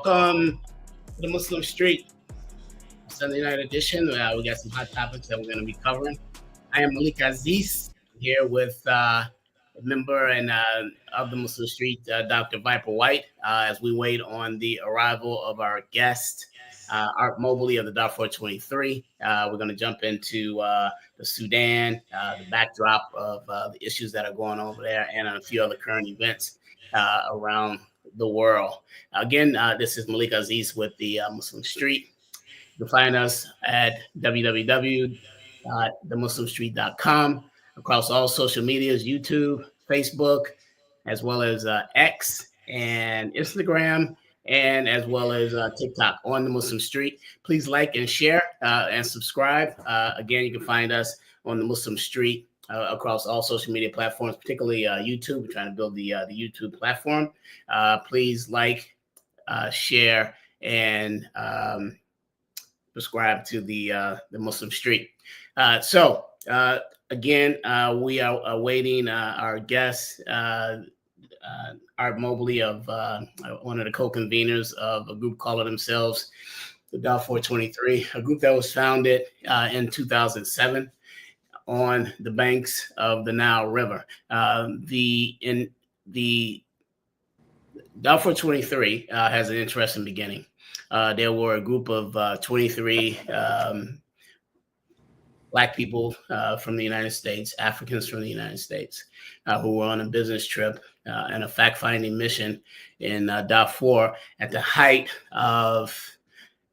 Welcome to the Muslim Street, Sunday night edition. We got some hot topics that we're going to be covering. I am Malik Aziz, here with a member and of the Muslim Street, Dr. Viper White, as we wait on the arrival of our guest, Art Mobley of the Darfur 23. We're going to jump into the Sudan, the backdrop of the issues that are going on over there, and a few other current events around the world. Again, this is Malik Aziz with the Muslim Street. You can find us at www.themuslimstreet.com across all social medias, YouTube, Facebook, as well as X and Instagram, and as well as TikTok on the Muslim Street. Please like and share and subscribe. Again, you can find us on the Muslim Street across all social media platforms, particularly YouTube. We're trying to build the YouTube platform. Please like, share, and subscribe to the Muslim Street. Again, we are awaiting our guest, Art Mobley, of one of the co-conveners of a group calling themselves the Darfur 23, a group that was founded in 2007 on the banks of the Nile River. The Darfur 23 has an interesting beginning. There were a group of 23 Black people from the United States, Africans from the United States, who were on a business trip and a fact-finding mission in Darfur at the height of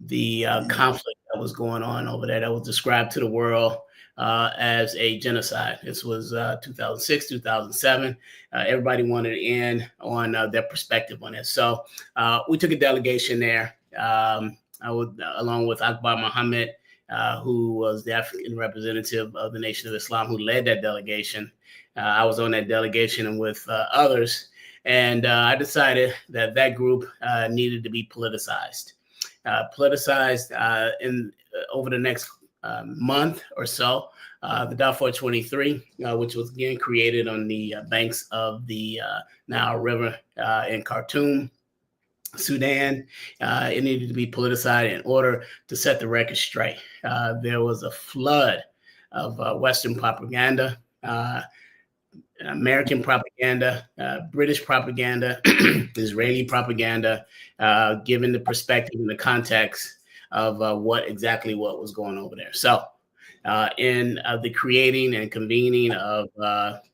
the conflict that was going on over there, that was described to the world as a genocide. This was 2006, 2007. Everybody wanted in on their perspective on it. So we took a delegation there, along with Akbar Muhammad, who was the African representative of the Nation of Islam, who led that delegation. I was on that delegation and with others, and I decided that that group needed to be politicized. Over the next month or so, the Darfur 23, which was again created on the banks of the Nile River in Khartoum, Sudan. It needed to be politicized in order to set the record straight. There was a flood of Western propaganda, American propaganda, British propaganda, Israeli propaganda, given the perspective and the context of what was going over there. So in the creating and convening of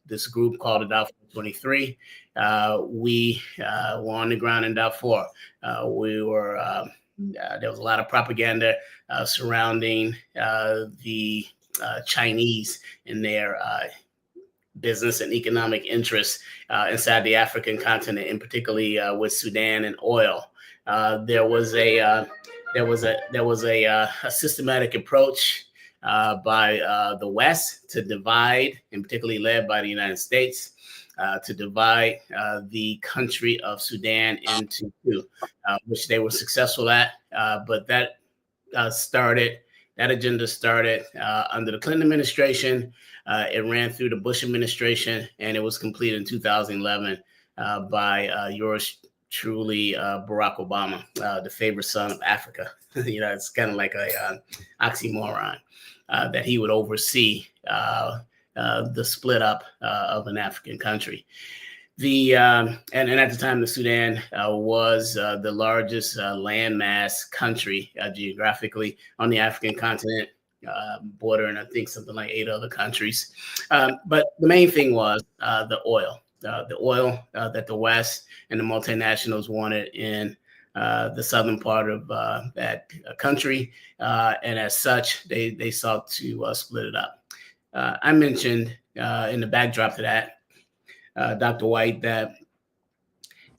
this group called the Darfur 23, we were on the ground in Darfur. There was a lot of propaganda surrounding the Chinese and their business and economic interests inside the African continent, and particularly with Sudan and oil. There was a systematic approach by the West to divide, and particularly led by the United States, to divide the country of Sudan into two, which they were successful at. But that agenda started under the Clinton administration. It ran through the Bush administration, and it was completed in 2011 by yours truly, Barack Obama, the favorite son of Africa. It's kind of like a oxymoron that he would oversee the split up of an African country. And at the time, the Sudan was the largest landmass country geographically on the African continent, bordering, I think, something like 8 other countries. But the main thing was the oil. The oil that the West and the multinationals wanted in the southern part of that country. And as such, they sought to split it up. I mentioned in the backdrop to that, Dr. White, that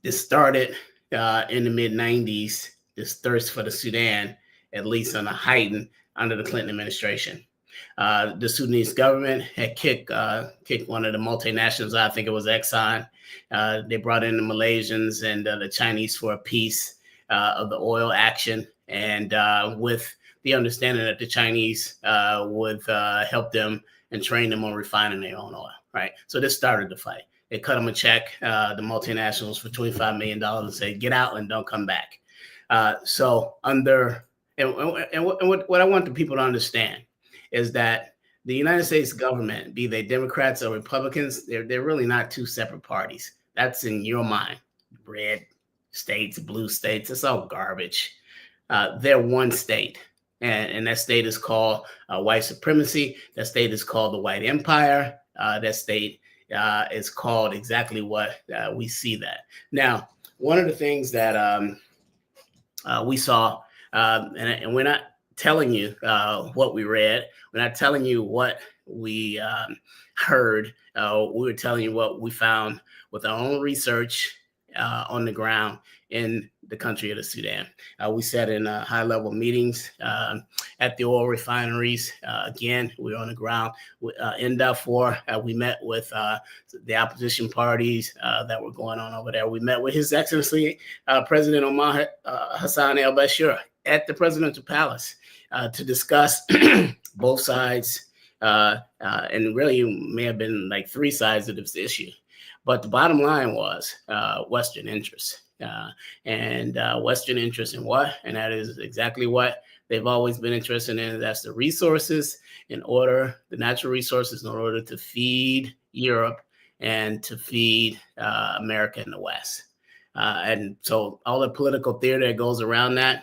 this started in the mid-90s, this thirst for the Sudan, at least on a heightened under the Clinton administration. The Sudanese government had kicked one of the multinationals, I think it was Exxon. They brought in the Malaysians and the Chinese for a piece of the oil action, and with the understanding that the Chinese would help them and train them on refining their own oil, right? So this started the fight. They cut them a check, the multinationals, for $25 million and said, get out and don't come back. So under and what I want the people to understand is that the United States government, be they Democrats or Republicans, they're really not two separate parties. That's in your mind. Red states, blue states, it's all garbage. They're one state. And that state is called white supremacy. That state is called the white empire. That state is called exactly what we see that. Now, one of the things that we saw, and we're not telling you what we read, we're not telling you what we heard. We were telling you what we found with our own research on the ground in the country of the Sudan. We sat in high-level meetings at the oil refineries. Again, we were on the ground in Darfur. We met with the opposition parties that were going on over there. We met with His Excellency President Omar Hassan al-Bashir at the presidential palace to discuss both sides. And really, may have been like three sides of this issue. But the bottom line was Western interests. And Western interest in what? And that is exactly what they've always been interested in. That's the resources the natural resources in order to feed Europe and to feed America in the West. And so all the political theater that goes around that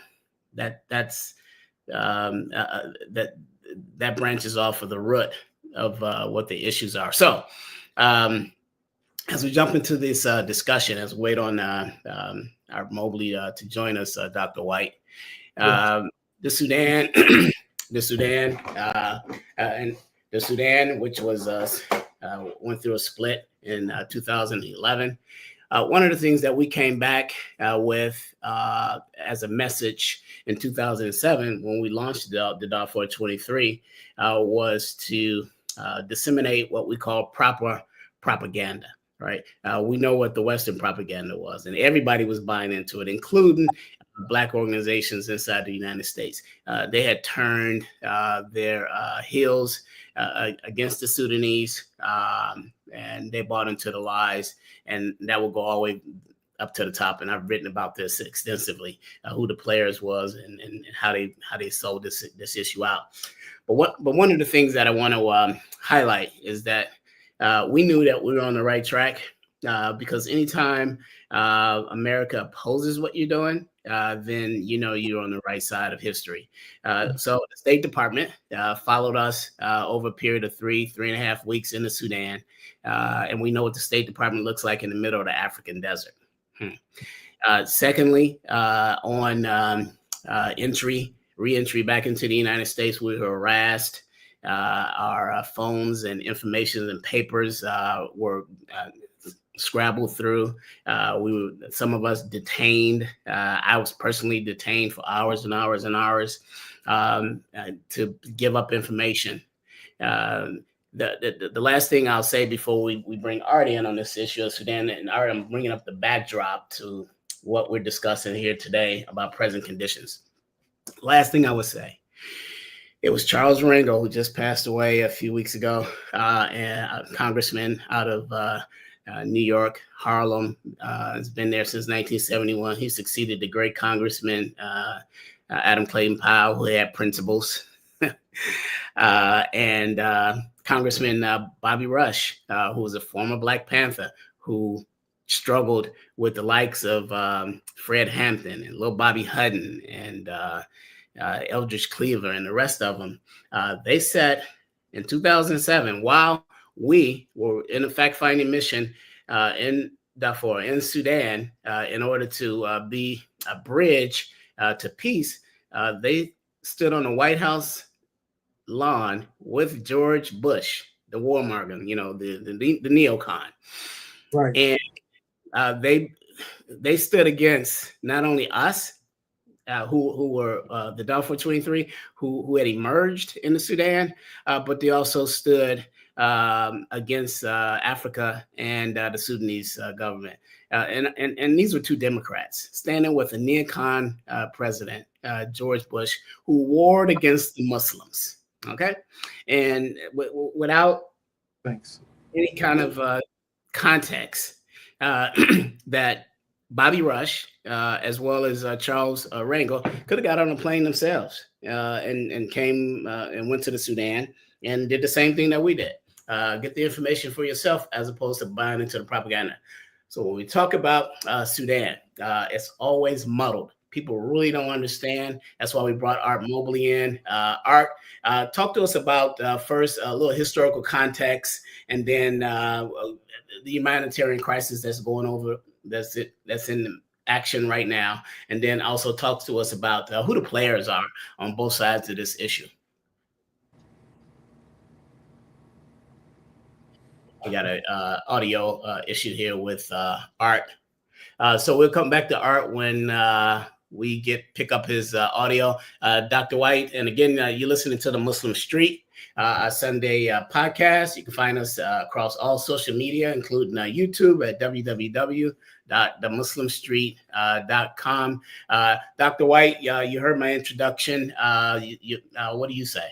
branches off of the root of what the issues are. So as we jump into this discussion, as we wait on our Mobley to join us, Dr. White, the Sudan, and the Sudan, which was went through a split in 2011. One of the things that we came back with as a message in 2007 when we launched the Darfur 23 was to disseminate what we call proper propaganda. Right. We know what the Western propaganda was, and everybody was buying into it, including Black organizations inside the United States. They had turned their heels against the Sudanese, and they bought into the lies, and that will go all the way up to the top. And I've written about this extensively, who the players was and how they sold this issue out. But one of the things that I want to highlight is that we knew that we were on the right track because anytime America opposes what you're doing, then you know you're on the right side of history. So the State Department followed us over a period of 3.5 weeks in the Sudan, and we know what the State Department looks like in the middle of the African desert. Secondly, on re-entry back into the United States, we were harassed. Our phones and information and papers were scrabbled through. Some of us detained. I was personally detained for hours and hours and hours to give up information. The last thing I'll say before we bring Artie in on this issue of Sudan, and Artie, I'm bringing up the backdrop to what we're discussing here today about present conditions. Last thing I would say. It was Charles Rangel, who just passed away a few weeks ago, and a congressman out of New York, Harlem. Has been there since 1971. He succeeded the great Congressman Adam Clayton Powell, who had principles, and Congressman Bobby Rush, who was a former Black Panther, who struggled with the likes of Fred Hampton and Lil Bobby Hutton and Eldridge Cleaver and the rest of them. They said in 2007, while we were in a fact-finding mission in Darfur, in Sudan, in order to be a bridge to peace, they stood on the White House lawn with George Bush, the warmonger, the neocon. Right. And they stood against not only us, who were the Darfur 23, who had emerged in the Sudan, but they also stood against Africa and the Sudanese government. And these were two Democrats standing with a neocon president, George Bush, who warred against the Muslims. Okay. And without any kind of context that Bobby Rush, as well as Charles Rangel, could have got on a plane themselves and came and went to the Sudan and did the same thing that we did. Get the information for yourself as opposed to buying into the propaganda. So when we talk about Sudan, it's always muddled. People really don't understand. That's why we brought Art Mobley in. Art, talk to us about first a little historical context, and then the humanitarian crisis that's going over that's in action right now, and then also talk to us about who the players are on both sides of this issue. We got an audio issue here with Art. So we'll come back to Art when we pick up his audio. Dr. White, and again, you're listening to the Muslim Street, a Sunday podcast. You can find us across all social media, including YouTube at www.themuslimstreet.com. Dr. White, you heard my introduction. What do you say?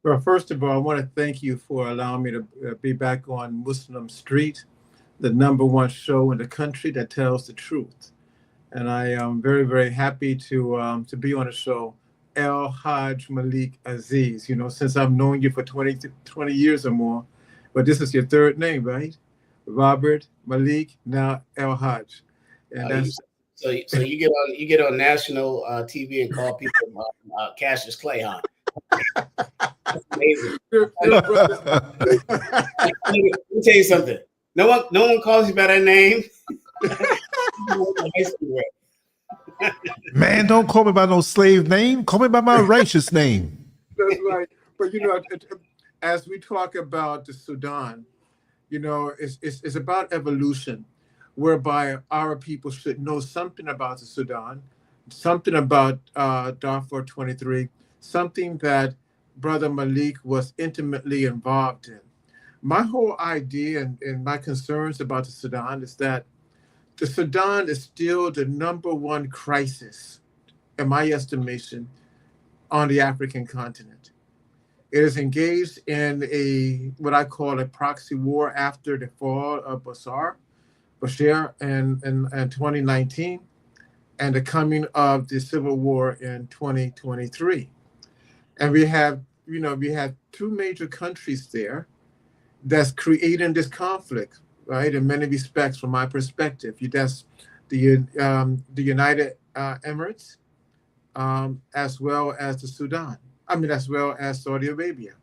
Well, first of all, I want to thank you for allowing me to be back on Muslim Street, the #1 show in the country that tells the truth. And I am very, very happy to be on the show. El Hajj Malik Aziz, since I've known you for 20 years or more, but this is your third name, right? Robert, Malik, now El Hajj. And that's so you get on national TV and call people Cassius Clay, huh? That's amazing. Let me tell you something. No one calls you by that name. Man, don't call me by no slave name. Call me by my righteous name. That's right. But as we talk about the Sudan, it's about evolution, whereby our people should know something about the Sudan, something about Darfur 23, something that Brother Malik was intimately involved in. My whole idea and my concerns about the Sudan is that the Sudan is still the #1 crisis, in my estimation, on the African continent. It is engaged in what I call a proxy war after the fall of Bashar in 2019 and the coming of the civil war in 2023. And we have two major countries there that's creating this conflict, right? In many respects, from my perspective, that's the United Emirates, as well as the Sudan. As well as Saudi Arabia.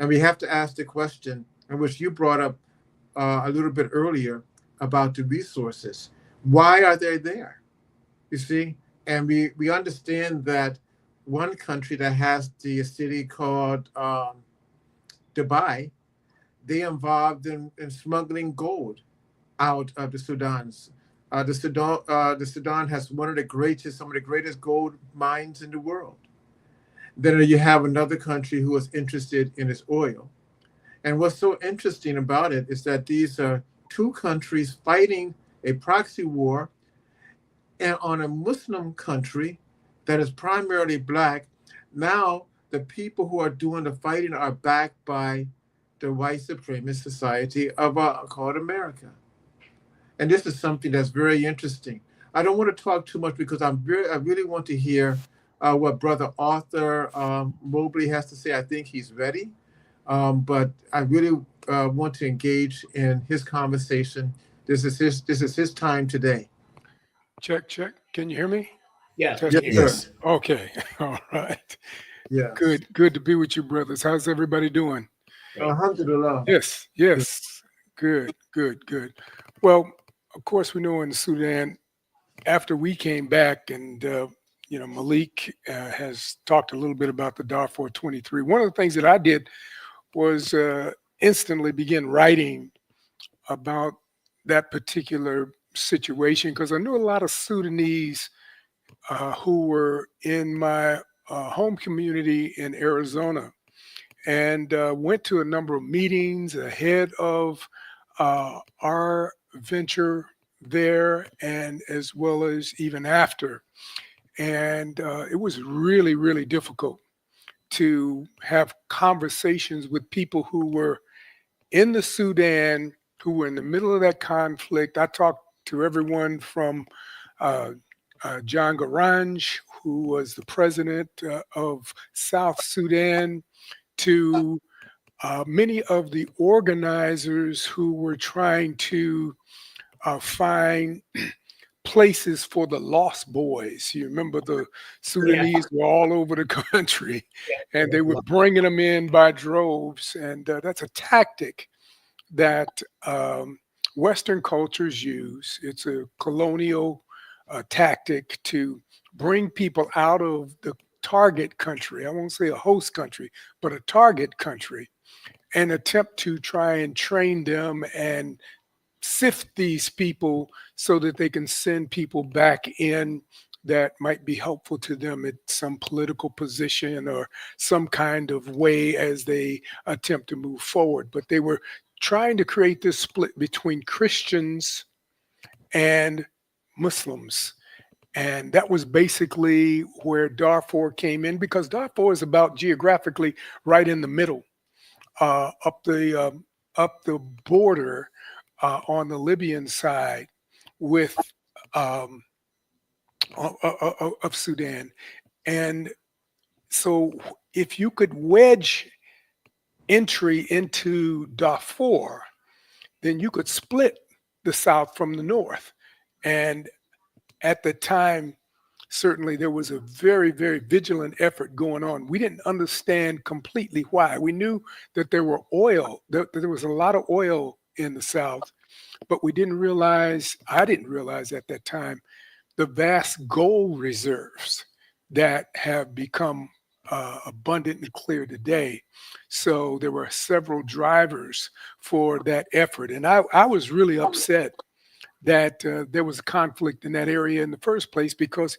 And we have to ask the question, in which you brought up a little bit earlier, about the resources. Why are they there? You see, and we understand that one country that has the city called Dubai, they involved in smuggling gold out of the Sudan. The Sudan has some of the greatest gold mines in the world. Then you have another country who is interested in its oil. And what's so interesting about it is that these are two countries fighting a proxy war and on a Muslim country that is primarily Black. Now, the people who are doing the fighting are backed by the white supremacist society called America. And this is something that's very interesting. I don't want to talk too much because I really want to hear what Brother Arthur Mobley has to say. I think he's ready. But I really want to engage in his conversation. This is his time today. Check. Can you hear me? Yeah. Yes. Okay. All right. Yeah. Good to be with you, brothers. How's everybody doing? Alhamdulillah. Yes. Good. Well, of course, we know in the Sudan, after we came back and Malik has talked a little bit about the Darfur 23. One of the things that I did was instantly begin writing about that particular situation because I knew a lot of Sudanese who were in my home community in Arizona and went to a number of meetings ahead of our venture there and as well as even after. And it was really, really difficult to have conversations with people who were in the Sudan, who were in the middle of that conflict. I talked to everyone from John Garang, who was the president of South Sudan, to many of the organizers who were trying to find places for the lost boys. You remember the Sudanese were all over the country, and they were bringing them in by droves. And that's a tactic that Western cultures use. It's a colonial tactic to bring people out of the target country. I won't say a host country, but a target country, and attempt to try and train them and sift these people so that they can send people back in that might be helpful to them at some political position or some kind of way as they attempt to move forward. But they were trying to create this split between Christians and Muslims. And that was basically where Darfur came in, because Darfur is about geographically right in the middle, up the border on the Libyan side with of Sudan. And so if you could wedge entry into Darfur, then you could split the South from the North. And at the time, certainly there was a very, very vigilant effort going on. We didn't understand completely why. We knew that there were oil, that there was a lot of oil in the South, but we didn't realize, I didn't realize at that time, the vast gold reserves that have become abundant and clear today. So there were several drivers for that effort. And I was really upset that there was a conflict in that area in the first place, because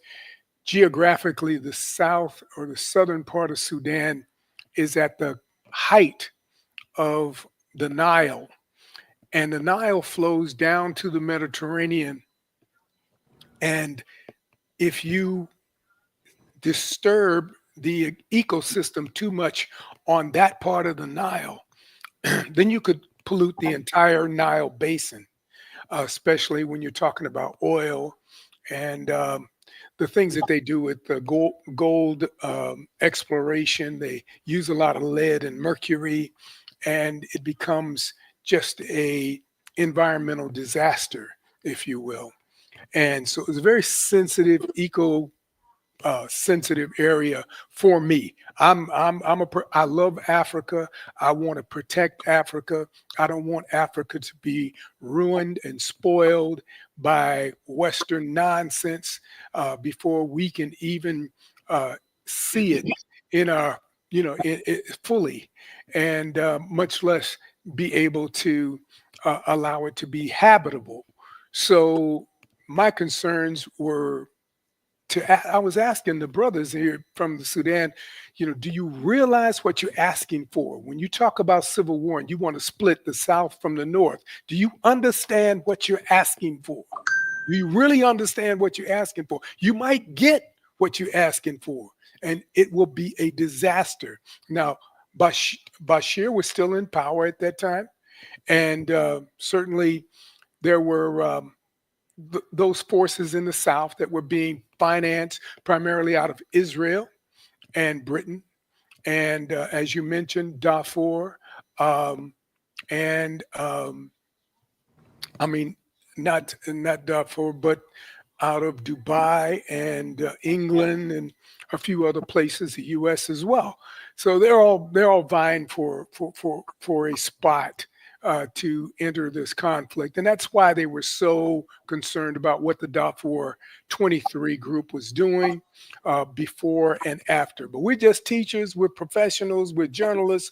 geographically the south or the southern part of Sudan is at the height of the Nile, and the Nile flows down to the Mediterranean. And if you disturb the ecosystem too much on that part of the Nile, then you could pollute the entire Nile basin, especially when you're talking about oil and the things that they do with the gold exploration. They use a lot of lead and mercury, and it becomes just a environmental disaster, if you will. And so it's a very sensitive sensitive area for me. I love Africa. I want to protect Africa. I don't want Africa to be ruined and spoiled by Western nonsense before we can even see it in our, fully, and much less be able to allow it to be habitable. So my concerns were I was asking the brothers here from the Sudan, do you realize what you're asking for? When you talk about civil war and you want to split the South from the North, do you understand what you're asking for? Do you really understand what you're asking for? You might get what you're asking for, and it will be a disaster. Now, Bashir was still in power at that time, and certainly there were those forces in the South that were being financed primarily out of Israel and Britain, and as you mentioned, Darfur, and not Darfur, but out of Dubai and England and a few other places, the U.S. as well. So they're all vying for a spot to enter this conflict. And that's why they were so concerned about what the Darfur 23 group was doing before and after. But we're just teachers, we're professionals, we're journalists.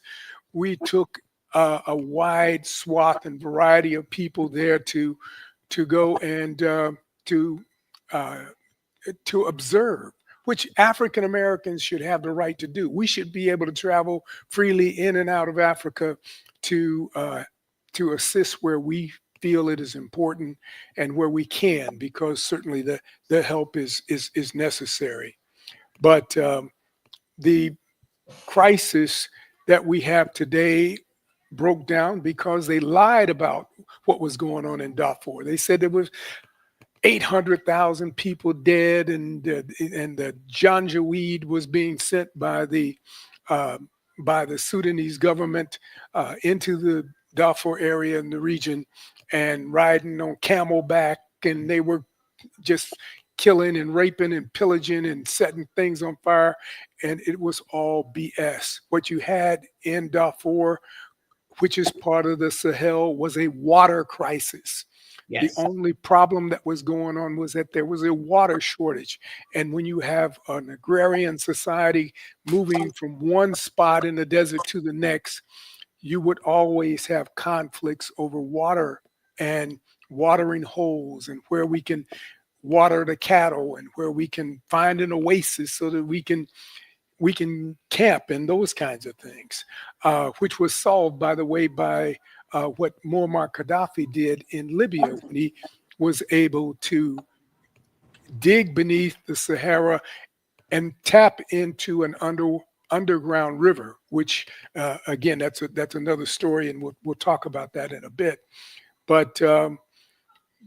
We took a wide swath and variety of people there to go and to observe, which African Americans should have the right to do. We should be able to travel freely in and out of Africa to assist where we feel it is important and where we can, because certainly the help is necessary. But the crisis that we have today broke down because they lied about what was going on in Darfur. They said there was 800,000 people dead, and the Janjaweed was being sent by the Sudanese government into the Darfur area in the region, and riding on camelback, and they were just killing and raping and pillaging and setting things on fire, and it was all BS. What you had in Darfur, which is part of the Sahel, was a water crisis. Yes. The only problem that was going on was that there was a water shortage. And when you have an agrarian society moving from one spot in the desert to the next, you would always have conflicts over water and watering holes, and where we can water the cattle, and where we can find an oasis so that we can camp, and those kinds of things, which was solved, by the way, by what Muammar Gaddafi did in Libya, when he was able to dig beneath the Sahara and tap into an underground river, which again, that's another story, and we'll talk about that in a bit. But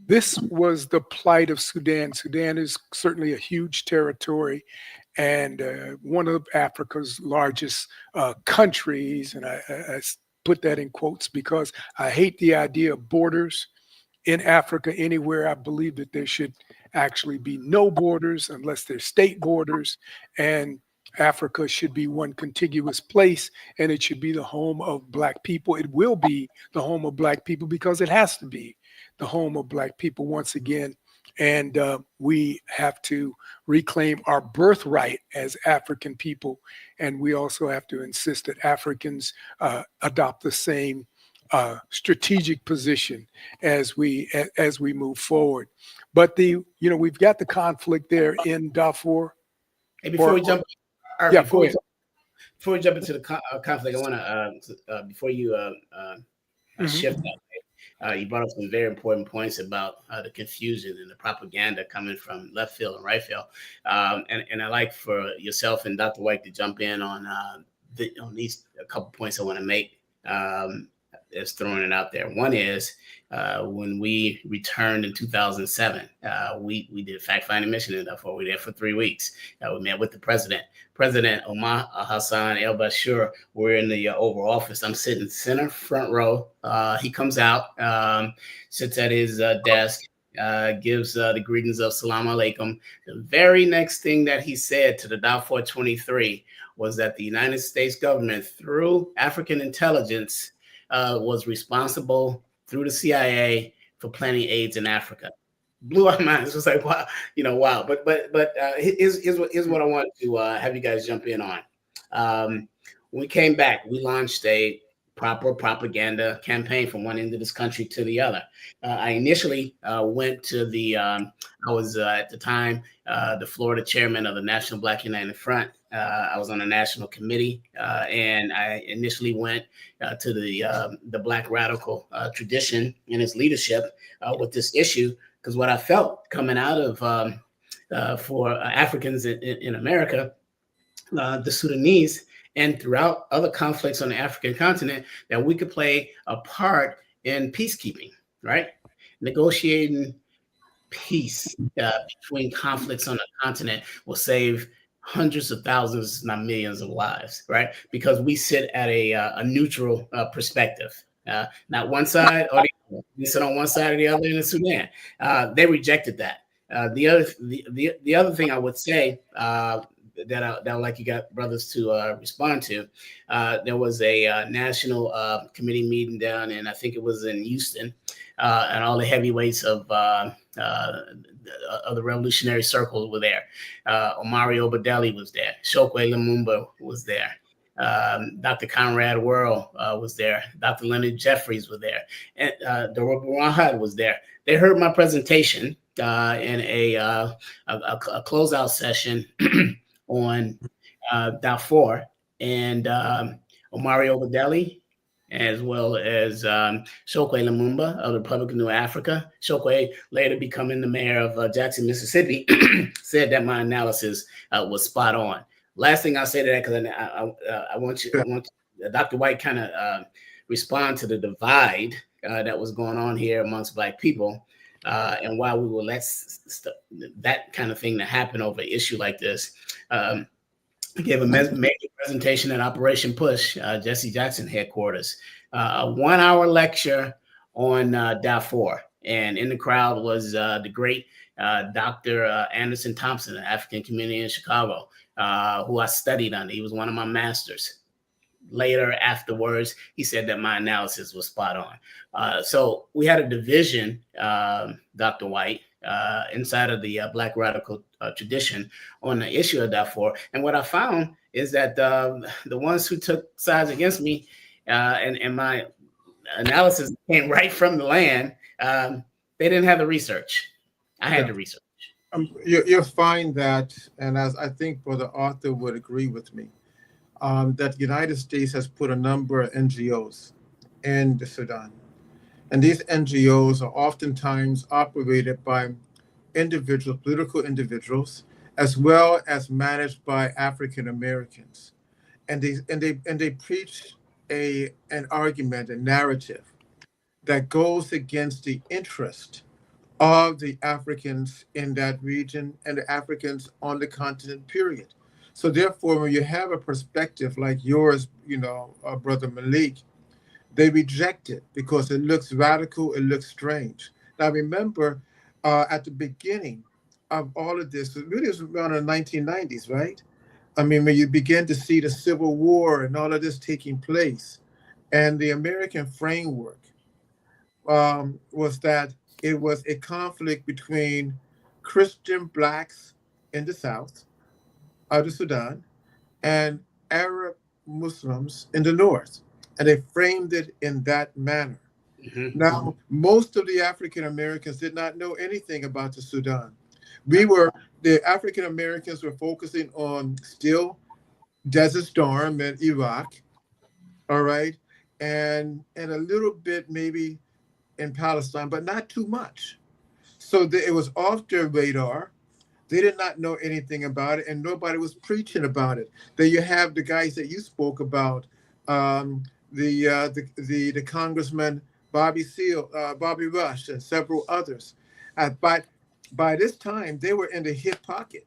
this was the plight of Sudan. Sudan is certainly a huge territory, and one of Africa's largest countries. And I put that in quotes because I hate the idea of borders in Africa anywhere. I believe that there should actually be no borders unless they're state borders, and Africa should be one contiguous place, and it should be the home of Black people. It will be the home of Black people because it has to be the home of Black people once again. And we have to reclaim our birthright as African people. And we also have to insist that Africans adopt the same strategic position as we move forward. But we've got the conflict there in Darfur. Hey, before we jump into the conflict, I want to before you shift that. You brought up some very important points about the confusion and the propaganda coming from left field and right field. And I'd like for yourself and Dr. White to jump in on these a couple points I want to make as throwing it out there. One is when we returned in 2007, we did a fact-finding mission in Darfur. We were there for 3 weeks. We met with the president. President Omar Hassan el-Bashir. We're in the Oval Office. I'm sitting center front row. He comes out, sits at his desk, gives the greetings of Salam Alaikum. The very next thing that he said to the Darfur 23 was that the United States government, through African intelligence, was responsible through the CIA for planting AIDS in Africa. Blew our minds. It was like, wow, wow. But here's what I want to have you guys jump in on. When we came back, we launched a proper propaganda campaign from one end of this country to the other. I initially went to I was at the time the Florida chairman of the National Black United Front. I was on a national committee, and I initially went to the Black radical tradition and its leadership with this issue, because what I felt coming out of for Africans in America, the Sudanese, and throughout other conflicts on the African continent, that we could play a part in peacekeeping, right? Negotiating peace between conflicts on the continent will save hundreds of thousands, not millions of lives, right? Because we sit at a neutral perspective, not one side or the other. We sit on one side or the other in the Sudan. They rejected that. The other thing I would say that I'd like you guys, brothers, to respond to, there was a national committee meeting down in, I think it was in Houston, and all the heavyweights of the revolutionary circles were there. Omari Obadeli was there. Chokwe Lumumba was there. Dr. Conrad Worrell was there. Dr. Leonard Jeffries was there. And Dora Burahad was there. They heard my presentation in a closeout session on Darfur, and Omari Obadeli, as well as Chokwe Lumumba of the Republic of New Africa. Chokwe, later becoming the mayor of Jackson, Mississippi, said that my analysis was spot on. Last thing I'll say to that, because I want Dr. White kind of respond to the divide that was going on here amongst Black people. And why we will let that kind of thing to happen over an issue like this. I gave a major presentation at Operation Push, Jesse Jackson headquarters, a 1 hour lecture on Darfur. And in the crowd was the great Dr. Anderson Thompson, an African community in Chicago, who I studied under. He was one of my masters. Later, afterwards, he said that my analysis was spot on. So we had a division, Dr. White, inside of the Black radical tradition on the issue of Darfur. And what I found is that the ones who took sides against me and my analysis came right from the land, they didn't have the research. I had the research. You'll find that, and as I think Brother Arthur would agree with me, that the United States has put a number of NGOs in the Sudan. And these NGOs are oftentimes operated by individuals, political individuals, as well as managed by African Americans. And they preach an argument, a narrative that goes against the interest of the Africans in that region and the Africans on the continent, period. So therefore, when you have a perspective like yours, Brother Malik, they reject it because it looks radical, it looks strange. Now remember, at the beginning of all of this, it really was around the 1990s, right? I mean, when you begin to see the Civil War and all of this taking place, and the American framework was that it was a conflict between Christian blacks in the South of the Sudan and Arab Muslims in the North. And they framed it in that manner. Mm-hmm. Now, most of the African Americans did not know anything about the Sudan. The African Americans were focusing on still Desert Storm and Iraq, all right, and a little bit maybe in Palestine, but not too much. So it was off their radar. They did not know anything about it, and nobody was preaching about it. Then you have the guys that you spoke about, the Congressman Bobby Rush, and several others. But by this time, they were in the hip pocket,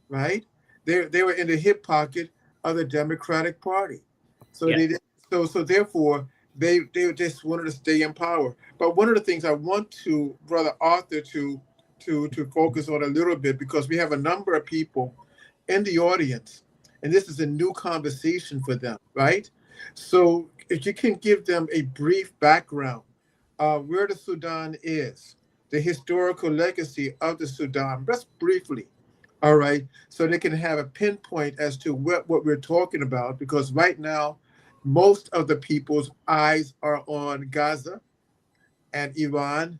right? They were in the hip pocket of the Democratic Party. So therefore, they just wanted to stay in power. But one of the things I want to, Brother Arthur, to focus on a little bit, because we have a number of people in the audience, and this is a new conversation for them, right? So if you can give them a brief background where the Sudan is, the historical legacy of the Sudan, just briefly, all right, so they can have a pinpoint as to what we're talking about, because right now, most of the people's eyes are on Gaza and Iran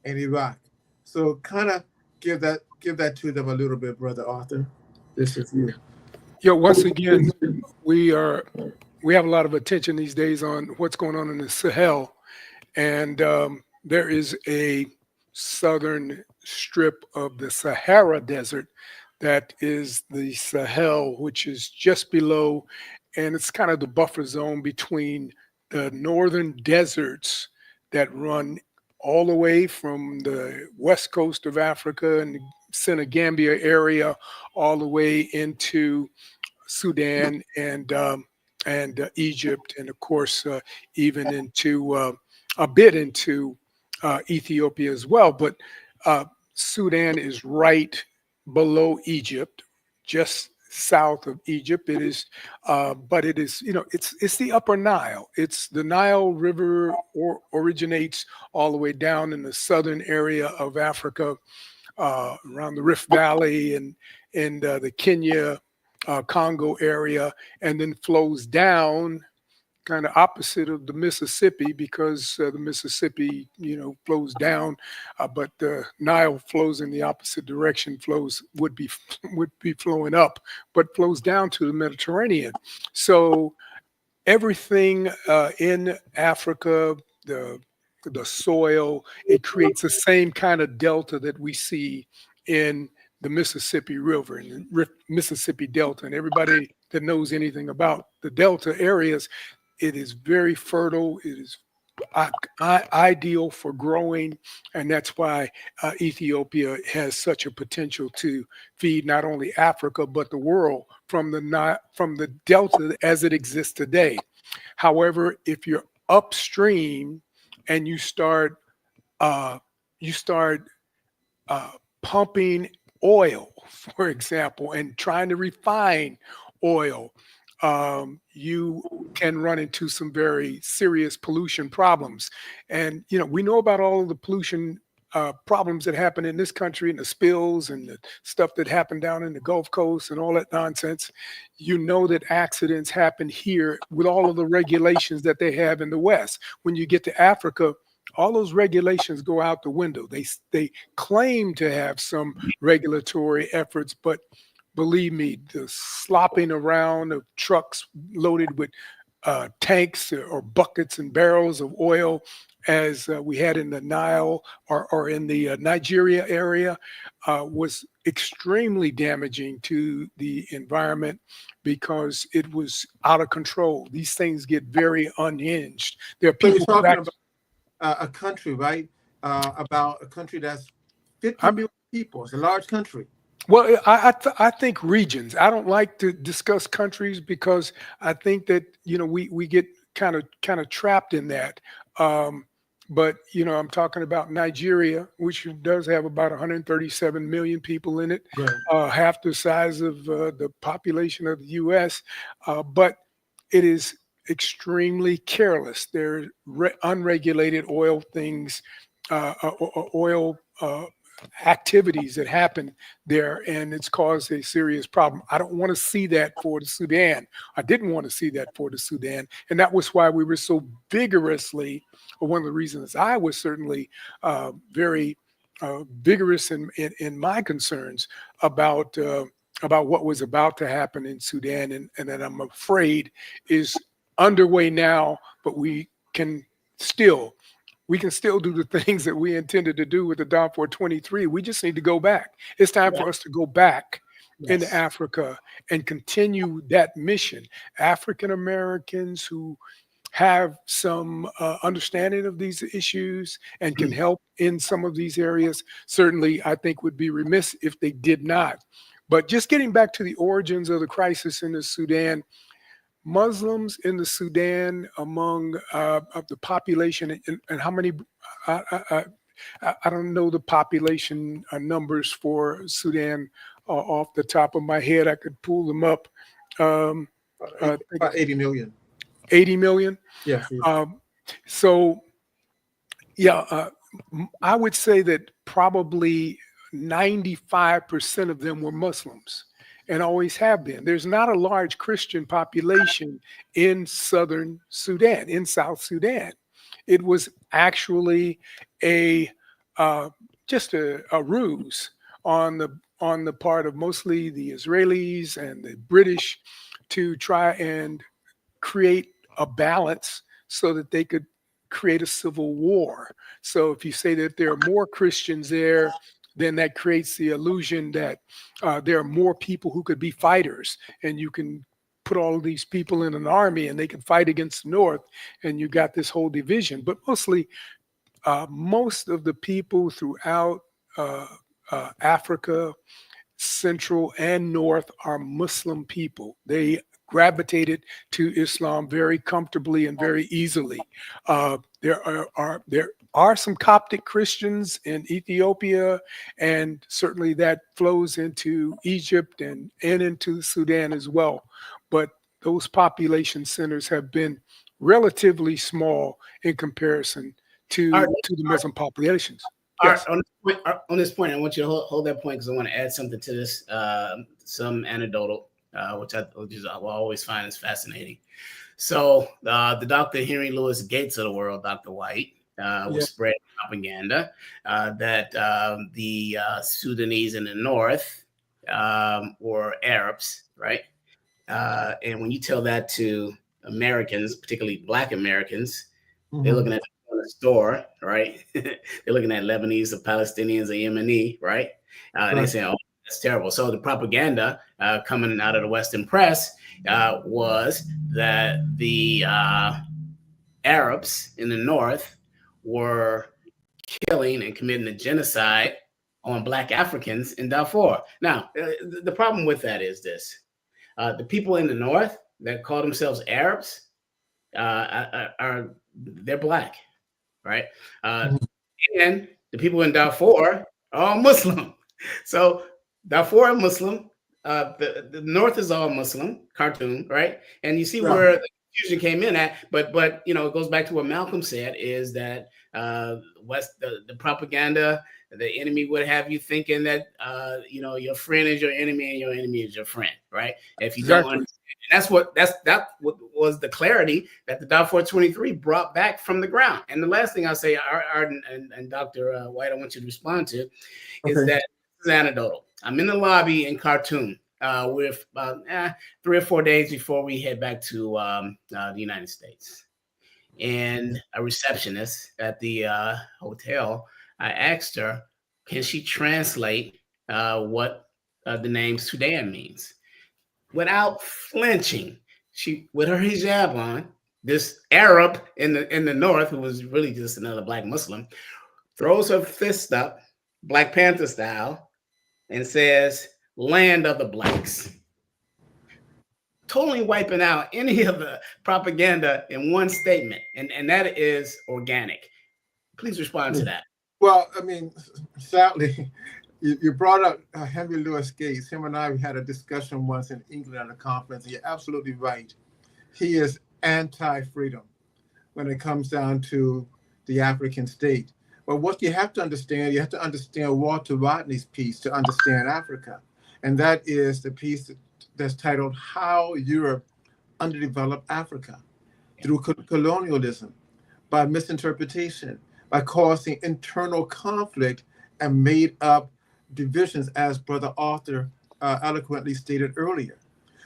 and Iraq. So kind of give that to them a little bit, Brother Arthur. This is you. Once again, we have a lot of attention these days on what's going on in the Sahel. And there is a southern strip of the Sahara Desert that is the Sahel, which is just below, and it's kind of the buffer zone between the northern deserts that run all the way from the west coast of Africa and the Senegambia area all the way into Sudan and Egypt, and of course even into a bit into Ethiopia as well. But Sudan is right below Egypt, just south of Egypt. It is, but it is, it's the Upper Nile. It's the Nile River originates all the way down in the southern area of Africa, around the Rift Valley and the Kenya, Congo area, and then flows down kind of opposite of the Mississippi, because the Mississippi, flows down, but the Nile flows in the opposite direction, would be flowing up, but flows down to the Mediterranean. So everything in Africa, the soil, it creates the same kind of delta that we see in the Mississippi River and the Mississippi Delta. And everybody that knows anything about the Delta areas, it is very fertile. It is ideal for growing, and that's why Ethiopia has such a potential to feed not only Africa but the world from the delta as it exists today. However, if you're upstream and uh, you start pumping oil, for example, and trying to refine oil, you can run into some very serious pollution problems. And we know about all of the pollution problems that happen in this country, and the spills and the stuff that happened down in the Gulf Coast and all that nonsense. You know that accidents happen here with all of the regulations that they have in the West. When you get to Africa, all those regulations go out the window. They claim to have some regulatory efforts, but believe me, the slopping around of trucks loaded with tanks or buckets and barrels of oil, as we had in the Nile or in the Nigeria area, was extremely damaging to the environment because it was out of control. These things get very unhinged. There are So people you're talking about a country, right? About a country that's 50 million people. It's a large country. Well, I think regions. I don't like to discuss countries because I think that we get kind of trapped in that. But I'm talking about Nigeria, which does have about 137 million people in it, Right. half the size of the population of the U.S. But it is extremely careless. There are unregulated oil things, oil activities that happen there, and it's caused a serious problem. I don't want to see that for the Sudan. I didn't want to see that for the Sudan, and that was why we were so vigorously, or one of the reasons I was certainly very vigorous in my concerns about what was about to happen in Sudan, and that I'm afraid is underway now, but we can still do the things that we intended to do with the Darfur 23. We just need to go back. It's time for us to go back into Africa and continue that mission. African Americans who have some understanding of these issues and can help in some of these areas, certainly I think would be remiss if they did not. But just getting back to the origins of the crisis in the Sudan, Muslims in the Sudan among of the population, and how many, I don't know the population numbers for Sudan off the top of my head. I could pull them up. About 80 million. 80 million? Yeah. So, yeah, I would say that probably 95% of them were Muslims and always have been. There's not a large Christian population in southern Sudan, in South Sudan. It was actually just a ruse on the part of mostly the Israelis and the British to try and create a balance so that they could create a civil war. So if you say that there are more Christians there, then that creates the illusion that there are more people who could be fighters, and you can put all of these people in an army and they can fight against the North, and you got this whole division. But mostly, most of the people throughout Africa, Central and North, are Muslim people. They gravitated to Islam very comfortably and very easily. There are some Coptic Christians in Ethiopia, and certainly that flows into Egypt and into Sudan as well. But those population centers have been relatively small in comparison to the Muslim populations. Yes. On this point, I want you to hold that point because I want to add something to this, some anecdotal, which I will always find is fascinating. So the Dr. Henry Louis Gates of the world, Dr. White, was spreading propaganda that the Sudanese in the north were Arabs, right? And when you tell that to Americans, particularly Black Americans, they're looking at the store, right? They're looking at Lebanese or Palestinians or Yemeni, right? And they say, oh, that's terrible. So the propaganda coming out of the Western press was that the Arabs in the north were killing and committing a genocide on Black Africans in Darfur. Now, the problem with that is this. The people in the north that call themselves Arabs they're Black, right? And the people in Darfur are all Muslim. So Darfur are Muslim. The north is all Muslim, Khartoum, right? And you see where the confusion came in at. But you know, it goes back to what Malcolm said: is that the propaganda, the enemy would have you thinking that you know, your friend is your enemy and your enemy is your friend, right? If you don't understand, and that was the clarity that the Darfur 23 brought back from the ground. And the last thing I'll say, Arden and Dr. White, I want you to respond to, is that this is anecdotal. I'm in the lobby in Khartoum with about 3 or 4 days before we head back to the United States. And a receptionist at the hotel, I asked her, can she translate what the name Sudan means? Without flinching, she, with her hijab on, this Arab in the north, who was really just another Black Muslim, throws her fist up, Black Panther style, and says, "Land of the Blacks." Totally wiping out any of the propaganda in one statement. And that is organic. Please respond to that. Well, I mean, sadly, you brought up Henry Louis Gates. Him and I had a discussion once in England at a conference. And you're absolutely right. He is anti-freedom when it comes down to the African state. But what you have to understand Walter Rodney's piece to understand Africa. And that is the piece that's titled How Europe Underdeveloped Africa through colonialism, by misinterpretation, by causing internal conflict and made up divisions, as Brother Arthur eloquently stated earlier.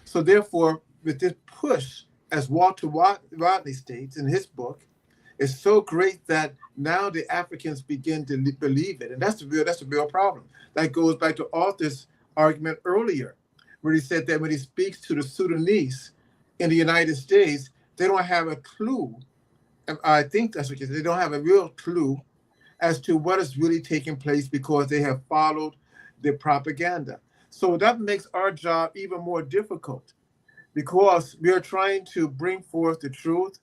So therefore, with this push, as Walter Rodney states in his book, it's so great that now the Africans begin to believe it. And that's the real problem. That goes back to Arthur's argument earlier, where he said that when he speaks to the Sudanese in the United States, they don't have a clue. I think that's what he said. They don't have a real clue as to what is really taking place because they have followed the propaganda. So that makes our job even more difficult because we are trying to bring forth the truth,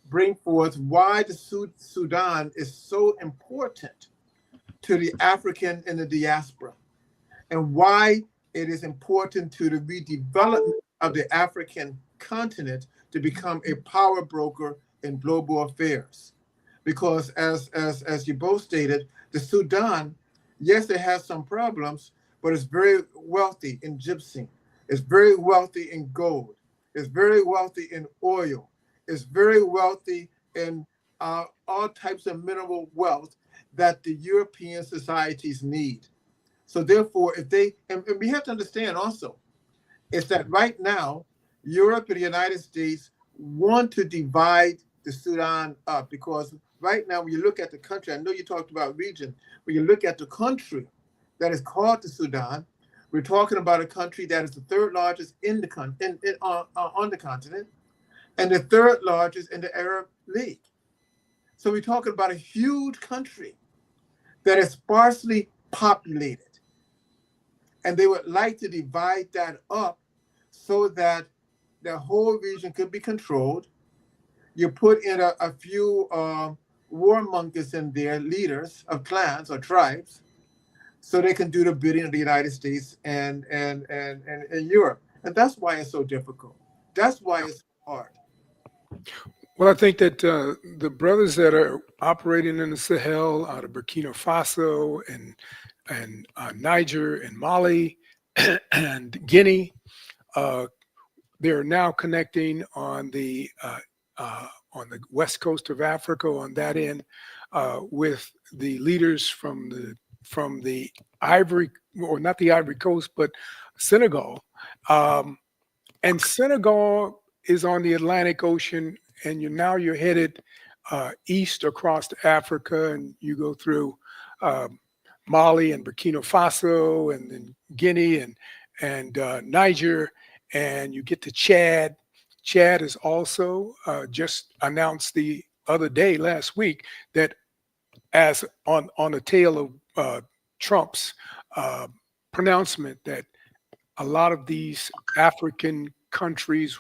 bring forth why the Sudan is so important to the African in the diaspora, and why it is important to the redevelopment of the African continent to become a power broker in global affairs. Because as you both stated, the Sudan, yes, it has some problems, but it's very wealthy in gypsum. It's very wealthy in gold. It's very wealthy in oil. It's very wealthy in all types of mineral wealth that the European societies need. So therefore, if they, and we have to understand also, is that right now, Europe and the United States want to divide the Sudan up, because right now, when you look at the country, I know you talked about region, when you look at the country that is called the Sudan, we're talking about a country that is the third largest in the on the continent, and the third largest in the Arab League. So we're talking about a huge country that is sparsely populated. And they would like to divide that up so that the whole region could be controlled. You put in a few warmongers in there, leaders of clans or tribes, so they can do the bidding of the United States and Europe. And that's why it's so difficult. That's why it's hard. Well, I think that the brothers that are operating in the Sahel out of Burkina Faso and Niger and Mali and Guinea, they're now connecting on the west coast of Africa on that end with the leaders from the Ivory, or not the Ivory Coast, but Senegal. And Senegal is on the Atlantic Ocean, and you're headed east across Africa, and you go through Mali and Burkina Faso, and then Guinea and Niger, and you get to Chad. Chad has also just announced the other day, last week, that as on the tail of Trump's pronouncement that a lot of these African countries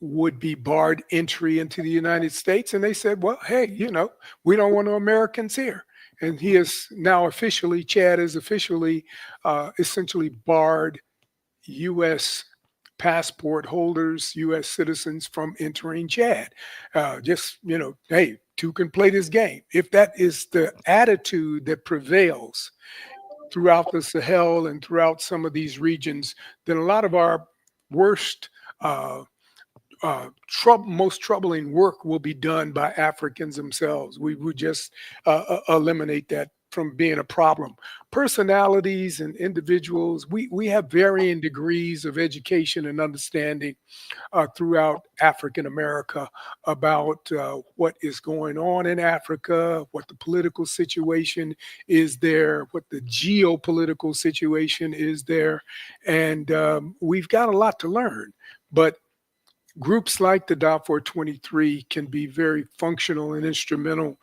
would be barred entry into the United States. And they said, well, hey, we don't want no Americans here. And he is now officially, Chad is officially essentially barred U.S. passport holders, U.S. citizens from entering Chad. Hey, two can play this game. If that is the attitude that prevails throughout the Sahel and throughout some of these regions, then a lot of our worst, most troubling work will be done by Africans themselves. We would just eliminate that from being a problem. Personalities and individuals, we have varying degrees of education and understanding throughout African America about what is going on in Africa, what the political situation is there, what the geopolitical situation is there. And we've got a lot to learn. But groups like the Darfur 23 can be very functional and instrumental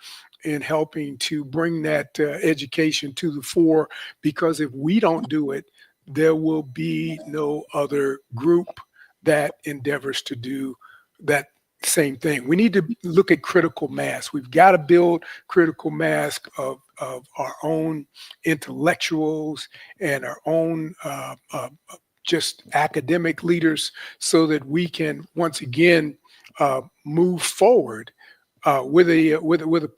in helping to bring that education to the fore, because if we don't do it, there will be no other group that endeavors to do that same thing. We need to look at critical mass. We've got to build critical mass of our own intellectuals and our own just academic leaders, so that we can once again move forward with a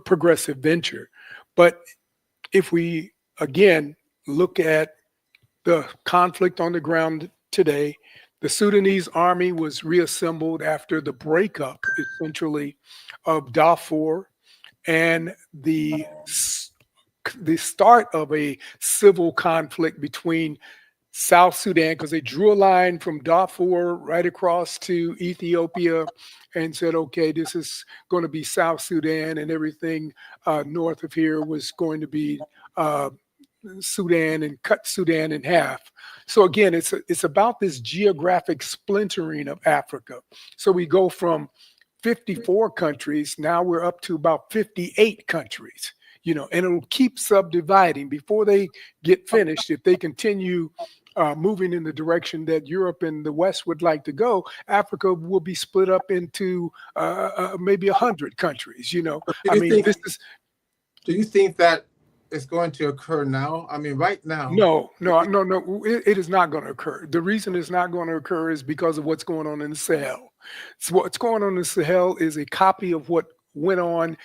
progressive venture. But if we again look at the conflict on the ground today, the Sudanese army was reassembled after the breakup, essentially, of Darfur and the start of a civil conflict between South Sudan, because they drew a line from Darfur right across to Ethiopia and said, okay, this is going to be South Sudan, and everything north of here was going to be Sudan, and cut Sudan in half. So again, it's about this geographic splintering of Africa. So we go from 54 countries, now we're up to about 58 countries, and it'll keep subdividing before they get finished. If they continue moving in the direction that Europe and the West would like to go, Africa will be split up into maybe 100 countries. Do you think that it's going to occur now? I mean, right now. No. It is not going to occur. The reason it's not going to occur is because of what's going on in the Sahel. So what's going on in the Sahel is a copy of what went on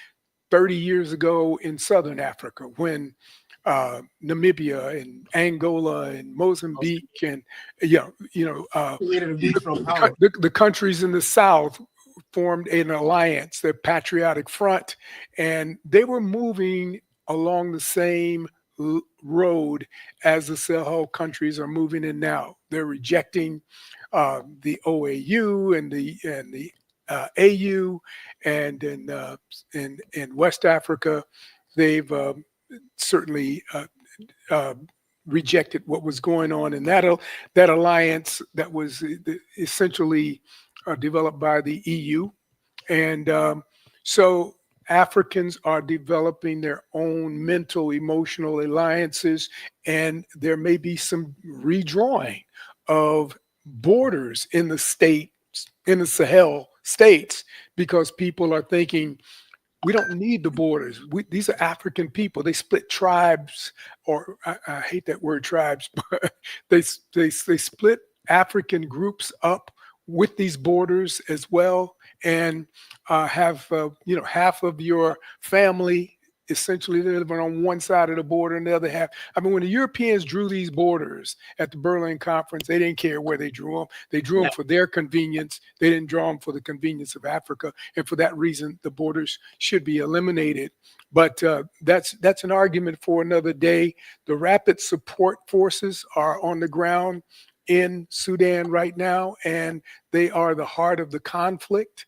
30 years ago in Southern Africa, when Namibia and Angola and Mozambique and the countries in the South formed an alliance, the Patriotic Front, and they were moving along the same road as the Sahel countries are moving in now. They're rejecting the OAU and the AU, and in West Africa, they've certainly rejected what was going on in that alliance that was essentially developed by the EU. And so Africans are developing their own mental, emotional alliances, and there may be some redrawing of borders in the Sahel states, because people are thinking, we don't need the borders. These are African people. They split tribes, or I hate that word tribes, but they split African groups up with these borders as well, and have half of your family essentially living on one side of the border and the other half. I mean, when the Europeans drew these borders at the Berlin Conference, they didn't care where they drew them. They drew them for their convenience. They didn't draw them for the convenience of Africa. And for that reason, the borders should be eliminated. But that's an argument for another day. The rapid support forces are on the ground in Sudan right now, and they are the heart of the conflict.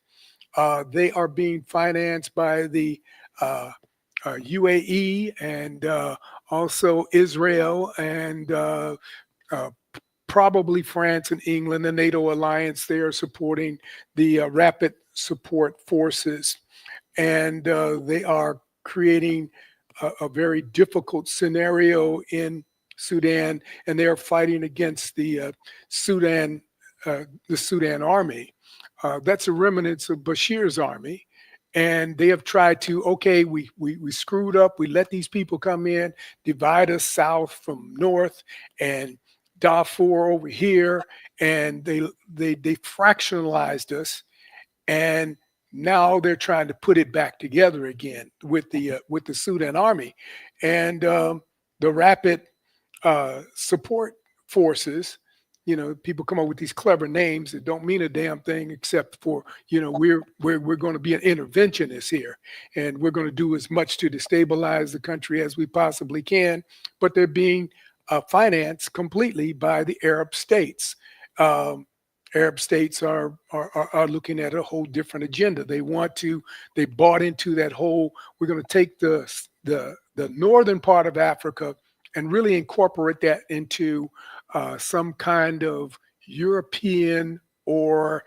They are being financed by the UAE and also Israel, and probably France and England, the NATO alliance. They are supporting the rapid support forces, and they are creating a very difficult scenario in Sudan, and they are fighting against the Sudan army. That's a remnants of Bashir's army. And they have tried to, okay, we screwed up. We let these people come in, divide us south from north, and Darfur over here, and they fractionalized us, and now they're trying to put it back together again with the Sudan army, and the rapid support forces. You know, people come up with these clever names that don't mean a damn thing except for, you know, we're going to be an interventionist here, and we're going to do as much to destabilize the country as we possibly can. But they're being financed completely by the Arab states. Arab states are looking at a whole different agenda. They bought into that whole, we're going to take the northern part of Africa and really incorporate that into some kind of European or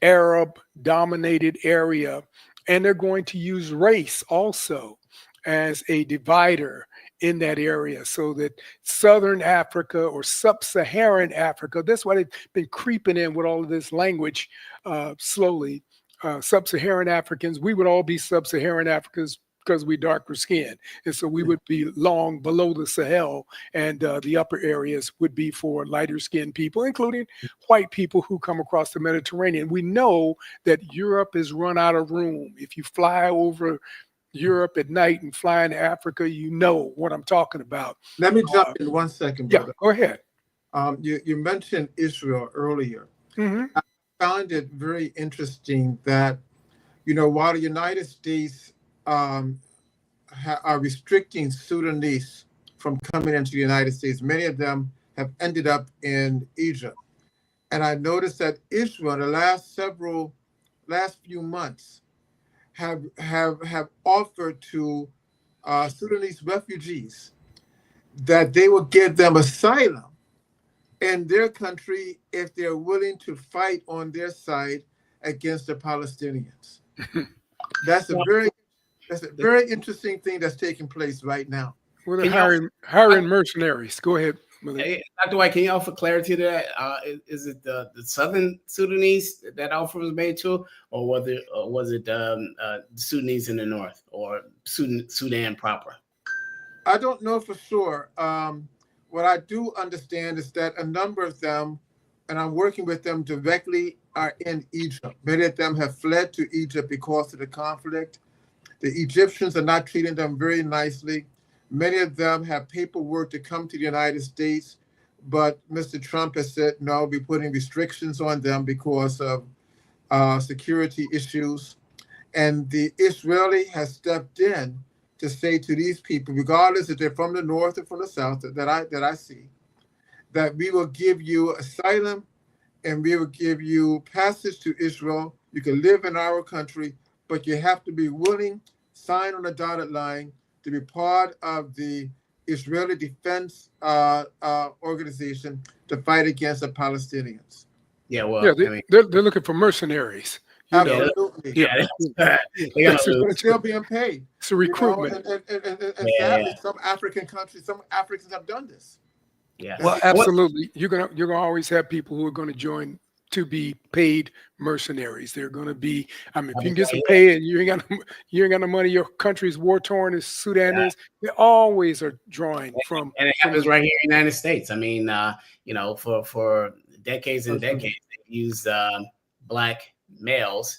Arab dominated area. And they're going to use race also as a divider in that area, so that Southern Africa or Sub-Saharan Africa, that's why they've been creeping in with all of this language slowly. Sub-Saharan Africans, we would all be Sub-Saharan Africans because we darker skinned. And so we would be long below the Sahel, and the upper areas would be for lighter skinned people, including white people who come across the Mediterranean. We know that Europe is run out of room. If you fly over Europe at night and fly into Africa, you know what I'm talking about. Let me jump in 1 second, brother. Yeah, go ahead. You mentioned Israel earlier. Mm-hmm. I found it very interesting that, you know, while the United States are restricting Sudanese from coming into the United States, many of them have ended up in Egypt. And I noticed that Israel, in the last few months, have offered to Sudanese refugees that they will give them asylum in their country if they're willing to fight on their side against the Palestinians. That's a very interesting thing that's taking place right now. Well, they're hiring mercenaries. Go ahead, Malik. Hey, Dr. White, can you offer clarity to that? Is it the Southern Sudanese that offer was made to, or was it the Sudanese in the north, or Sudan proper? I don't know for sure. What I do understand is that a number of them, and I'm working with them directly, are in Egypt. Many of them have fled to Egypt because of the conflict. The Egyptians are not treating them very nicely. Many of them have paperwork to come to the United States, but Mr. Trump has said, no, we're putting restrictions on them because of security issues. And the Israeli has stepped in to say to these people, regardless if they're from the north or from the south, that I see, that we will give you asylum and we will give you passage to Israel. You can live in our country, but you have to be willing, sign on a dotted line, to be part of the Israeli Defense Organization to fight against the Palestinians. Yeah, well, yeah, they're looking for mercenaries. Absolutely. Yeah, They're still being paid. It's a recruitment. You know, and sadly, some African countries, some Africans have done this. Yeah. Well, absolutely. You're gonna always have people who are going to join to be paid mercenaries. They're going to be. I mean, if you can get some pay and you ain't got no money, your country's war torn as Sudan is. They always are drawing from. And it happens right here in the United States. I mean, you know, for decades and decades, they've used Black males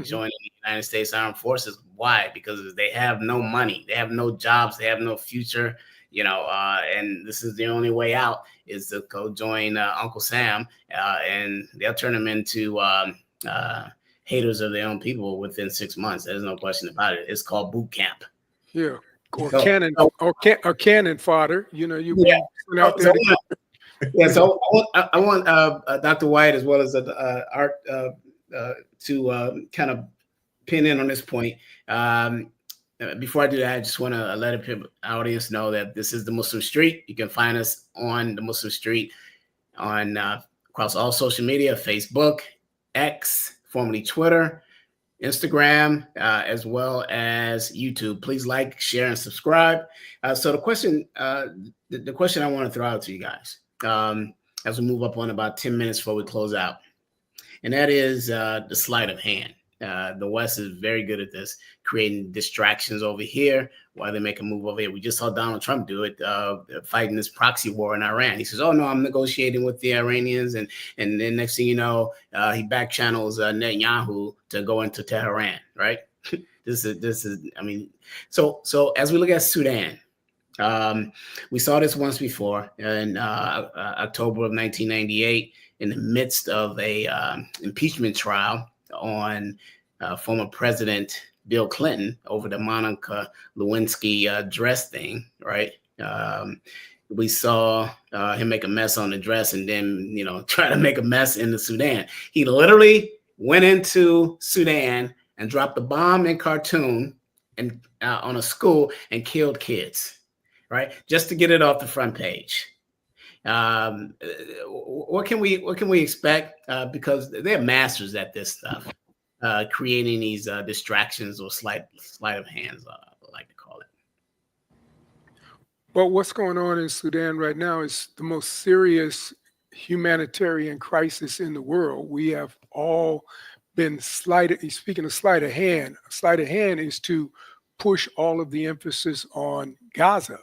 joining the United States Armed Forces. Why? Because they have no money, they have no jobs, they have no future. You know, and this is the only way out is to go join Uncle Sam, and they'll turn them into haters of their own people within 6 months. There's no question about it. It's called boot camp. Yeah, or cannon fodder. You know, you out there. So I want Dr. White as well as Art to kind of pin in on this point. Before I do that, I just want to let the audience know that this is the Muslim Street. You can find us on the Muslim Street on across all social media: Facebook, X, formerly Twitter, Instagram, as well as YouTube. Please like, share, and subscribe. So the question I want to throw out to you guys, as we move up on about 10 minutes before we close out, and that is the sleight of hand. The West is very good at this, creating distractions over here while they make a move over here. We just saw Donald Trump do it, fighting this proxy war in Iran. He says, "Oh no, I'm negotiating with the Iranians," and then next thing you know, he back channels Netanyahu to go into Tehran. Right? This is. I mean, so as we look at Sudan. We saw this once before in October of 1998, in the midst of a impeachment trial on former President Bill Clinton over the Monica Lewinsky dress thing, right? We saw him make a mess on the dress and then, try to make a mess in the Sudan. He literally went into Sudan and dropped a bomb in Khartoum and on a school and killed kids, right? Just to get it off the front page. What can we expect? Because they're masters at this stuff, creating these distractions or sleight of hands, I like to call it. Well, what's going on in Sudan right now is the most serious humanitarian crisis in the world. We have all been slighted. Speaking of sleight of hand is to push all of the emphasis on Gaza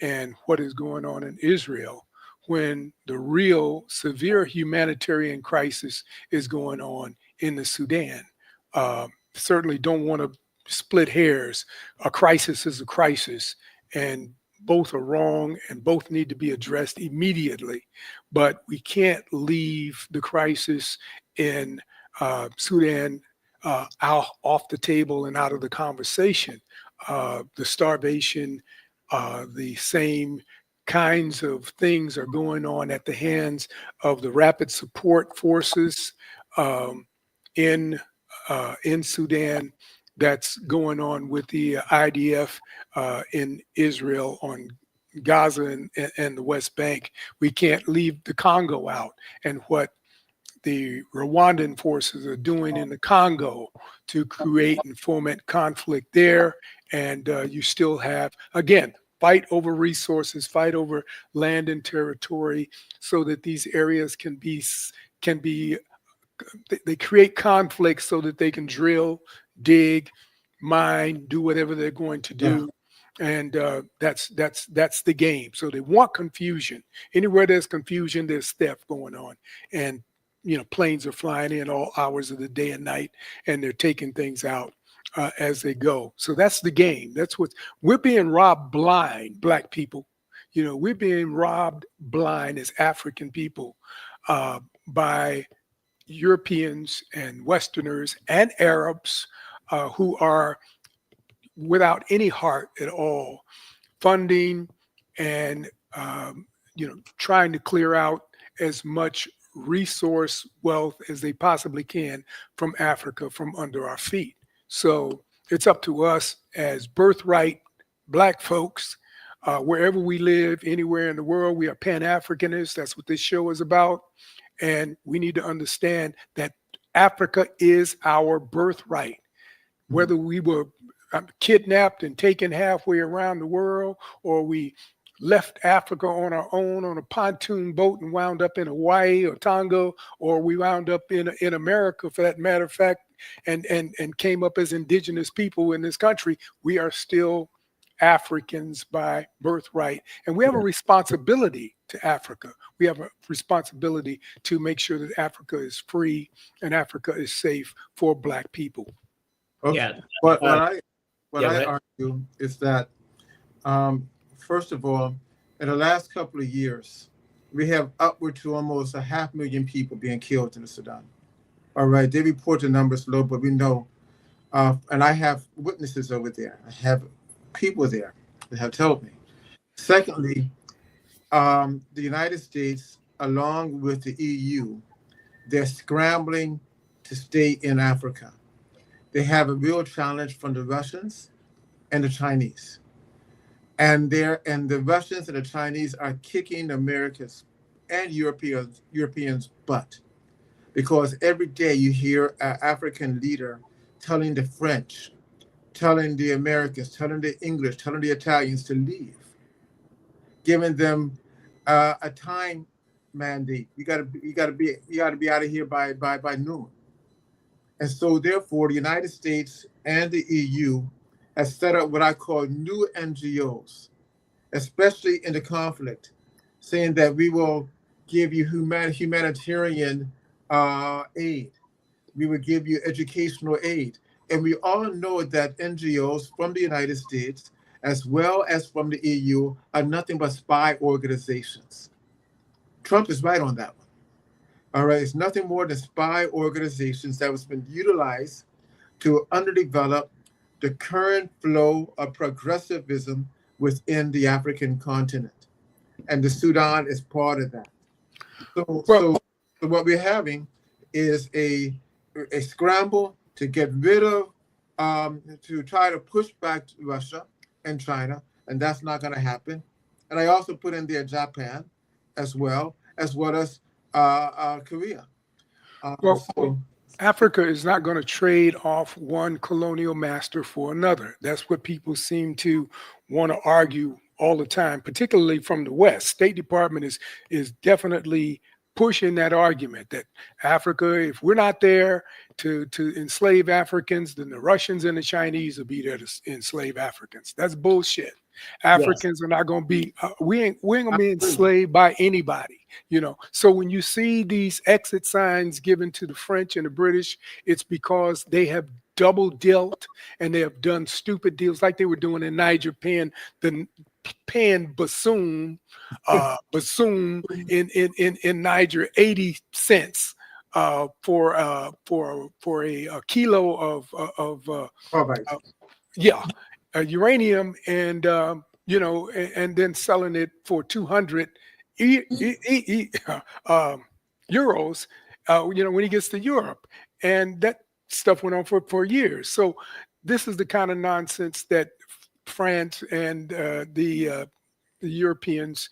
and what is going on in Israel, when the real severe humanitarian crisis is going on in the Sudan. Certainly don't want to split hairs. A crisis is a crisis, and both are wrong and both need to be addressed immediately. But we can't leave the crisis in Sudan out off the table and out of the conversation. The starvation, the same kinds of things are going on at the hands of the rapid support forces in Sudan. That's going on with the IDF in Israel, on Gaza and the West Bank. We can't leave the Congo out, and what the Rwandan forces are doing in the Congo to create and foment conflict there. And you still have, again, fight over resources, fight over land and territory, so that these areas can be they create conflict so that they can drill, dig, mine, do whatever they're going to do. Yeah. And that's the game. So they want confusion. Anywhere there's confusion, there's theft going on. And planes are flying in all hours of the day and night, and they're taking things out as they go. So that's the game. That's what we're being robbed blind, Black people. We're being robbed blind as African people by Europeans and Westerners and Arabs who are without any heart at all, funding and trying to clear out as much resource wealth as they possibly can from Africa from under our feet. So it's up to us as birthright Black folks, wherever we live, anywhere in the world. We are Pan-Africanists. That's what this show is about. And we need to understand that Africa is our birthright. Whether we were kidnapped and taken halfway around the world, or we left Africa on our own on a pontoon boat and wound up in Hawaii or Tonga, or we wound up in America, for that matter of fact, and came up as indigenous people in this country, we are still Africans by birthright. And we have a responsibility to Africa. We have a responsibility to make sure that Africa is free and Africa is safe for Black people. Okay. Yeah. What I argue is that, first of all, in the last couple of years, we have upward to almost 500,000 people being killed in the Sudan. All right, they report the numbers low, but we know, and I have witnesses over there. I have people there that have told me. Secondly, the United States, along with the EU, they're scrambling to stay in Africa. They have a real challenge from the Russians and the Chinese. And the Russians and the Chinese are kicking America's and Europeans' butt, because every day you hear an African leader telling the French, telling the Americans, telling the English, telling the Italians to leave, giving them a time mandate. You got to be out of here by noon. And so therefore, the United States and the EU has set up what I call new NGOs, especially in the conflict, saying that we will give you humanitarian aid. We will give you educational aid. And we all know that NGOs from the United States, as well as from the EU, are nothing but spy organizations. Trump is right on that one. All right, it's nothing more than spy organizations that has been utilized to underdevelop the current flow of progressivism within the African continent. And the Sudan is part of that. So what we're having is a scramble to get rid of, to try to push back Russia and China, and that's not going to happen. And I also put in there Japan as well as Korea. Africa is not going to trade off one colonial master for another. That's what people seem to want to argue all the time, particularly from the West. State Department is definitely pushing that argument that Africa, if we're not there to enslave Africans, then the Russians and the Chinese will be there to enslave Africans. That's bullshit. Africans are not going to be, we ain't going to be enslaved by anybody, you know. So when you see these exit signs given to the French and the British, it's because they have double dealt and they have done stupid deals like they were doing in Niger, paying bassoon in Niger 80 cents for a kilo of uranium, and and then selling it for 200 euros, when he gets to Europe. And that stuff went on for years. So this is the kind of nonsense that France and the Europeans,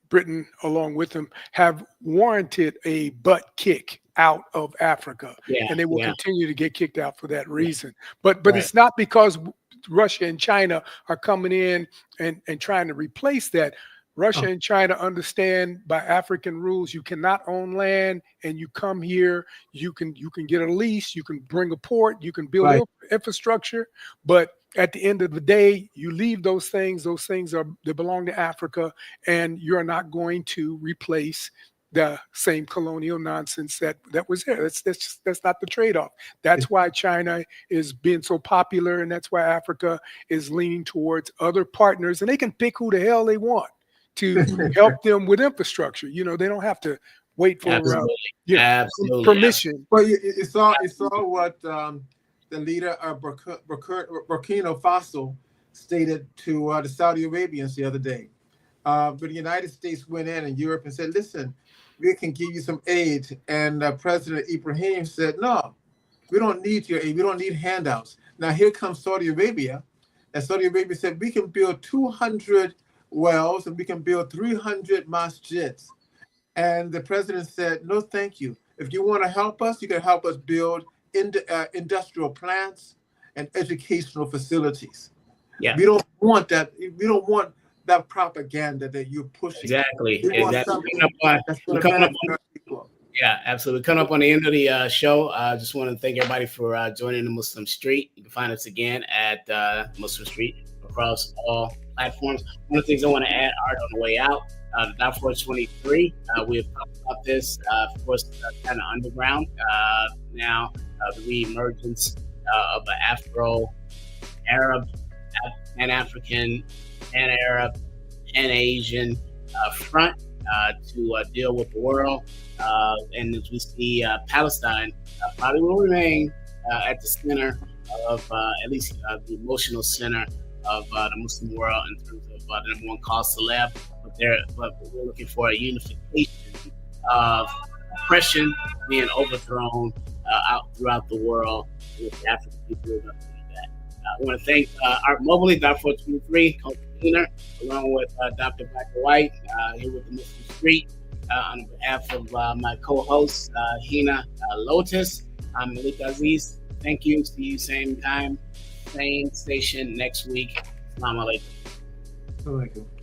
Britain along with them, have warranted a butt kick out of Africa, and they will continue to get kicked out for that reason. But it's not because Russia and China are coming in and trying to replace that. Russia and China understand by African rules, you cannot own land, and you come here, you can get a lease, you can bring a port, you can build infrastructure, but at the end of the day, you leave those things they belong to Africa, and you're not going to replace the same colonial nonsense that was there. That's not the trade-off. That's why China is being so popular, and that's why Africa is leaning towards other partners, and they can pick who the hell they want to help them with infrastructure. They don't have to wait for permission. Well, you saw what the leader of Burkina Faso stated to the Saudi Arabians the other day. But the United States went in and Europe and said, listen, we can give you some aid. And President Ibrahim said, no, we don't need your aid. We don't need handouts. Now here comes Saudi Arabia. And Saudi Arabia said, we can build 200 wells and we can build 300 masjids. And the president said, no, thank you. If you want to help us, you can help us build industrial plants and educational facilities. Yeah. We don't want that. We don't want that propaganda that you're pushing. Exactly. Yeah, absolutely. Coming up on the end of the show, I just want to thank everybody for joining the Muslim Street. You can find us again at Muslim Street across all platforms. One of the things I want to add, Art, on the way out, Darfur 23, we have talked about this, of course, kind of underground. Now, the re-emergence of an Afro-Arab, Pan-African, Pan-Arab, Pan-Asian front to deal with the world. And as we see, Palestine probably will remain at the center of, at least the emotional center of the Muslim world in terms of the number one cause celeb. But we're looking for a unification of oppression being overthrown out throughout the world. With the African people are going to do that. I want to thank Art Mobley, Darfur 23, co-convener, along with Dr. Michael White, here with the Muslim Street. On behalf of my co-host, Hina Lotus, I'm Malik Aziz. Thank you. See you same time, same station next week. Assalamu alaikum. Alaikum.